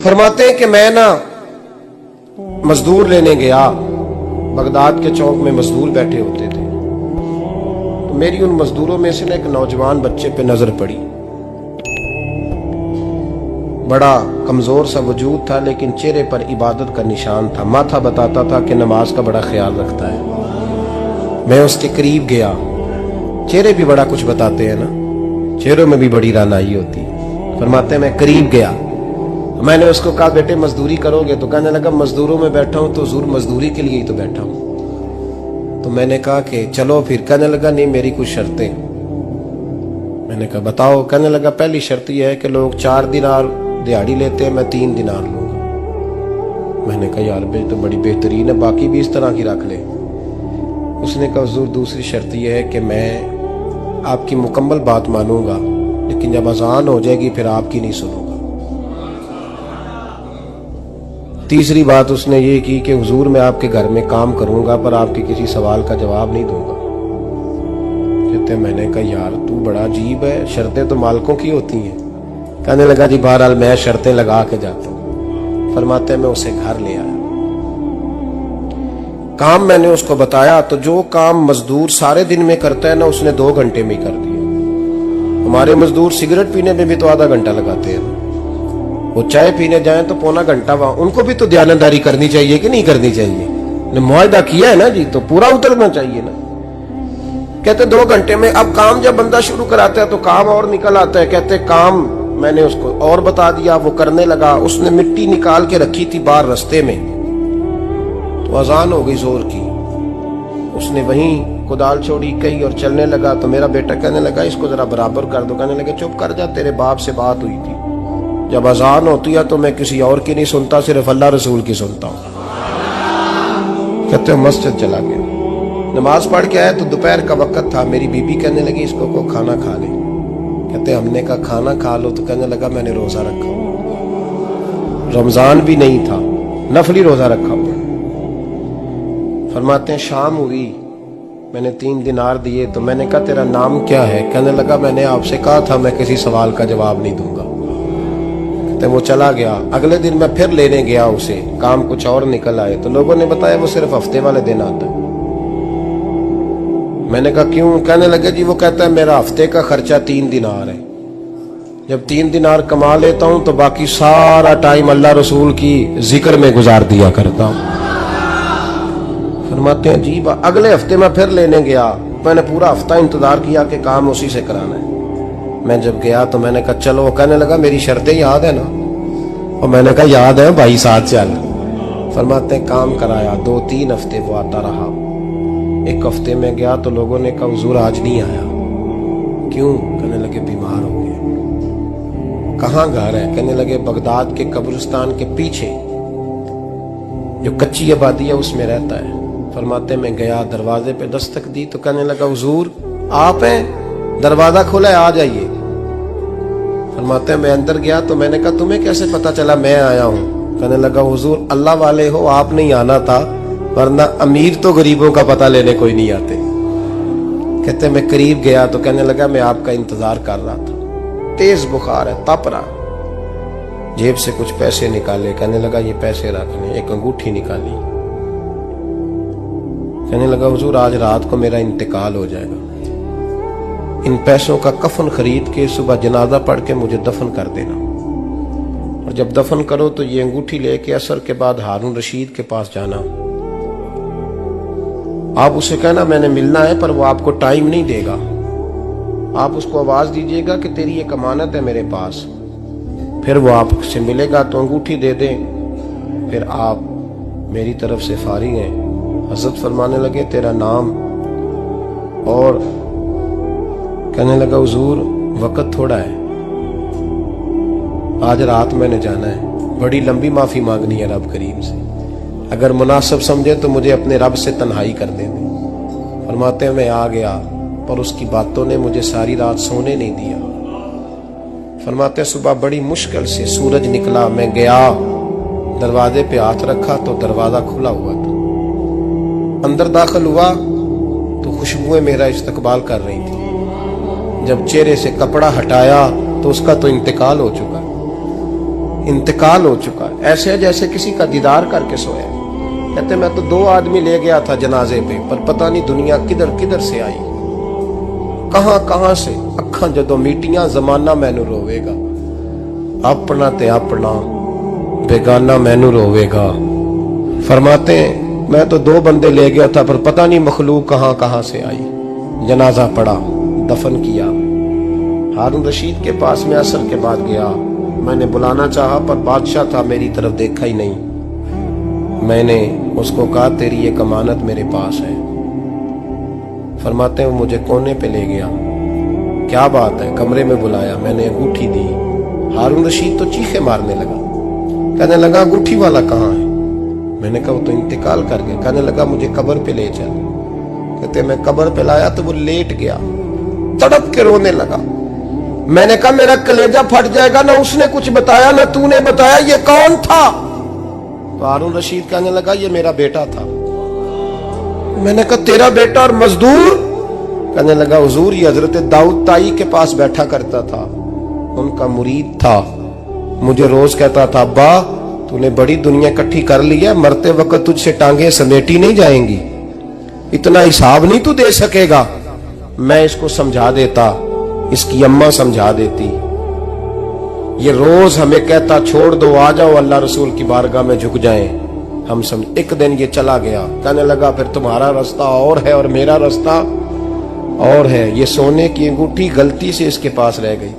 फरमाते हैं कि मैं ना मजदूर लेने गया, बगदाद के चौक में मजदूर बैठे होते थे। तो मेरी उन मजदूरों में से ना एक नौजवान बच्चे पे नजर पड़ी। बड़ा कमजोर सा वजूद था, लेकिन चेहरे पर इबादत का निशान था। माथा बताता था कि नमाज का बड़ा ख्याल रखता है। मैं उसके करीब गया। चेहरे भी बड़ा कुछ बताते हैं ना, चेहरों में भी बड़ी रानाई होती है। फरमाते हैं मैं करीब गया, मैंने उसको कहा बेटे मजदूरी करोगे? तो कहने लगा मजदूरों में बैठा हूं तो हुजूर मजदूरी के लिए ही तो बैठा हूं। तो मैंने कहा कि चलो फिर। कहने लगा नहीं, मेरी कुछ शर्तें। मैंने कहा बताओ? कहने लगा पहली शर्त यह है कि लोग 4 दिनार दिहाड़ी लेते हैं, मैं 3 दिनार लूंगा। मैंने कहा यार बे तो बड़ी बेहतरीन है, बाकी भी इस तरह की रख ले। उसने कहा हुजूर दूसरी शर्त यह है कि मैं आपकी मुकम्मल बात मानूंगा, लेकिन जब अजान हो जाएगी फिर आपकी नहीं सुनूंगा। तीसरी बात उसने ये की कि हुजूर मैं आपके घर में काम करूंगा पर आपके किसी सवाल का जवाब नहीं दूंगा। कहते मैंने कहा यार तू बड़ा अजीब है, शर्तें तो मालिकों की होती हैं। कहने लगा जी बहरहाल मैं शर्तें लगा के जाता हूं। फरमाते मैं उसे घर ले आया, काम मैंने उसको बताया। तो जो काम मजदूर सारे दिन में करता है ना, उसने 2 घंटे में कर दिया। हमारे मजदूर सिगरेट पीने में भी तो आधा घंटा लगाते हैं, वो चाय पीने जाएं तो पौना घंटा। वहां उनको भी तो ध्यानदारी करनी चाहिए कि नहीं करनी चाहिए? ने मुआहदा किया है ना जी, तो पूरा उतरना चाहिए ना। कहते 2 घंटे में। अब काम जब बंदा शुरू कराता है तो काम और निकल आता है। कहते काम मैंने उसको और बता दिया, वो करने लगा। उसने मिट्टी निकाल के रखी थी बाहर रास्ते में, तो अजान हो गई जोर की। उसने वहीं कुदाल छोड़ी कही और चलने लगा। तो मेरा बेटा कहने लगा इसको जरा बराबर कर दो। कहने लगे चुप कर जा, तेरे बाप से बात हुई थी, जब अजान होती है तो मैं किसी और की नहीं सुनता, सिर्फ अल्लाह रसूल की सुनता हूं। कहते मस्जिद चला गया, नमाज पढ़ के आया तो दोपहर का वक्त था। मेरी बीबी कहने लगी इसको को खाना खा ले। कहते हमने कहा खाना खा लो। तो कहने लगा मैंने रोजा रखा, रमजान भी नहीं था, नफली रोजा रखा हुआ। फरमाते हैं शाम हुई, मैंने 3 दिनार दिए। तो मैंने कहा तेरा नाम क्या है? कहने लगा मैंने आपसे कहा था मैं किसी सवाल का जवाब नहीं दूंगा। तो वो चला गया। अगले दिन मैं फिर लेने गया उसे, काम कुछ और निकल आए। तो लोगों ने बताया वो सिर्फ हफ्ते वाले दिन आता है। मैंने कहा क्यों? कहने लगे जी वो कहता है मेरा हफ्ते का खर्चा 3 दिनार है, जब 3 दिनार कमा लेता हूं तो बाकी सारा टाइम अल्लाह रसूल की जिक्र में गुजार दिया करता हूं। फरमाते हैं जी अगले हफ्ते मैं फिर लेने गया। मैंने पूरा हफ्ता इंतजार किया कि काम उसी से कराना है। मैं जब गया तो मैंने कहा चलो। कहने लगा मेरी शर्तें याद है ना? और मैंने कहा याद है भाई, साथ चल। फरमाते हैं काम कराया। 2-3 हफ्ते वो आता रहा। 1 हफ्ते में गया तो लोगों ने कहा हुजूर आज नहीं आया। क्यों? कहने लगे बीमार हो गए। कहाँ घर है? कहने लगे बगदाद के कब्रिस्तान के पीछे जो कच्ची आबादी है उसमें रहता है। फरमाते मैं गया, दरवाजे पे दस्तक दी तो कहने लगा हुजूर आप हैं? दरवाजा खोला है, आ जाइए। फरमाते हैं मैं अंदर गया तो मैंने कहा तुम्हें कैसे पता चला मैं आया हूं? कहने लगा हुजूर अल्लाह वाले हो, आप नहीं आना था, वरना अमीर तो गरीबों का पता लेने कोई नहीं आते। कहते मैं करीब गया तो कहने लगा मैं आपका इंतजार कर रहा था, तेज बुखार है, तप रहा। जेब से कुछ पैसे निकाले। कहने लगा ये पैसे रखने। एक अंगूठी निकाली। कहने लगा हुजूर आज रात को मेरा इंतकाल हो जाएगा, इन पैसों का कफन खरीद के सुबह जनाजा पढ़ के मुझे दफन कर देना, और जब दफन करो तो ये अंगूठी लेके असर के बाद हारून रशीद के पास जाना। आप उसे कहना मैंने मिलना है, पर वो आपको टाइम नहीं देगा। आप उसको आवाज दीजिएगा कि तेरी एक अमानत है मेरे पास। फिर वो आपसे मिलेगा तो अंगूठी दे दें, फिर आप मेरी तरफ से फारिग हैं। हजरत फरमाने लगे तेरा नाम? और कहने लगा हुजूर वक्त थोड़ा है, आज रात मैंने जाना है, बड़ी लंबी माफी मांगनी है रब करीम से, अगर मुनासिब समझे तो मुझे अपने रब से तन्हाई कर दे। फरमाते हैं मैं आ गया, पर उसकी बातों ने मुझे सारी रात सोने नहीं दिया। फरमाते हैं सुबह बड़ी मुश्किल से सूरज निकला, मैं गया दरवाजे पे हाथ रखा तो दरवाजा खुला हुआ था। अंदर दाखिल हुआ तो खुशबुएं मेरा इस्तकबाल कर रही थी। जब चेहरे से कपड़ा हटाया तो उसका तो इंतकाल हो चुका। इंतकाल हो चुका है, ऐसे है जैसे किसी का दीदार करके सोया। कहते मैं तो 2 आदमी ले गया था जनाजे पे, पर पता नहीं दुनिया किधर किधर से आई, कहां कहां से। अखां जदों मीटियां जमाना मैनू रोवेगा, अपना ते अपना बेगाना मैनू रोवेगा। फरमाते हैं मैं तो 2 बंदे ले गया था, पर पता नहीं मखलूक कहां कहां से आई। जनाजा पड़ा, दफन किया। हारून रशीद के पास में असर के बाद गया, मैंने बुलाना चाहा पर बादशाह था, मेरी तरफ देखा ही नहीं। मैंने उसको कहा तेरी ये अमानत मेरे पास है। फरमाते हैं वो मुझे कोने पे ले गया, क्या बात है, कमरे में बुलाया, मैंने अंगूठी दी। हारून रशीद तो चीखे मारने लगा, कहने लगा अंगूठी वाला कहाँ है? मैंने कहा वो तो इंतकाल कर गया। कहने लगा मुझे कब्र पे ले चल। कहते मैं कब्र पे लाया तो वो लेट गया, तड़प के रोने लगा। मैंने कहा मेरा कलेजा फट जाएगा, ना उसने कुछ बताया ना तूने बताया, ये कौन था? तो हारून रशीद कहने लगा ये मेरा बेटा था। मैंने कहा तेरा बेटा और मजदूर? कहने लगा हुजूर ये हजरत दाऊद ताई के पास बैठा करता था, उनका मुरीद था, मुझे रोज कहता था अब्बा तूने बड़ी दुनिया इकट्ठी कर ली है, मरते वक्त तुझसे टांगे समेटी नहीं जाएंगी, इतना हिसाब नहीं तू दे सकेगा। मैं इसको समझा देता, इसकी अम्मा समझा देती। ये रोज हमें कहता छोड़ दो, आ जाओ अल्लाह रसूल की बारगाह में झुक जाएं। हम समझ। एक दिन ये चला गया, कहने लगा फिर तुम्हारा रास्ता और है और मेरा रास्ता और है। ये सोने की अंगूठी गलती से इसके पास रह गई,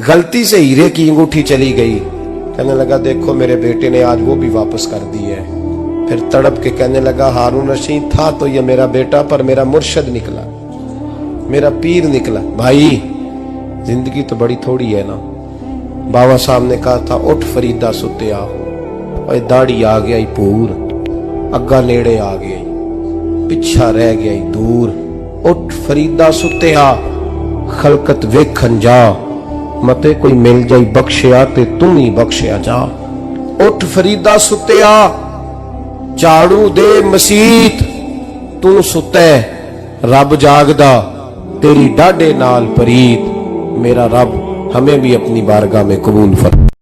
गलती से हीरे की अंगूठी चली गई। कहने लगा देखो मेरे बेटे ने आज वो भी वापस कर दी है। फिर तड़प के कहने लगा हारून रशीद था तो ये मेरा बेटा, पर मेरा मुर्शद निकला, मेरा पीर निकला। भाई जिंदगी तो बड़ी थोड़ी है ना। बाबा साहब ने कहा था उठ फरीदा सुत्या, और दाढ़ी आ गया पूर, अग्गा नेड़े आ गया, पिछा रह गया दूर। उठ फरीदा सुत्या खलकत वेखन जा, मते कोई मिल जाई बख्शिया ते तुम ही बख्शिया जा। उठ फरीदा सुत्या झाड़ू दे मसीत, तू सुते रब जागदा, तेरी डाडे नाल परीत। मेरा रब हमें भी अपनी बारगाह में कबूल फरमा।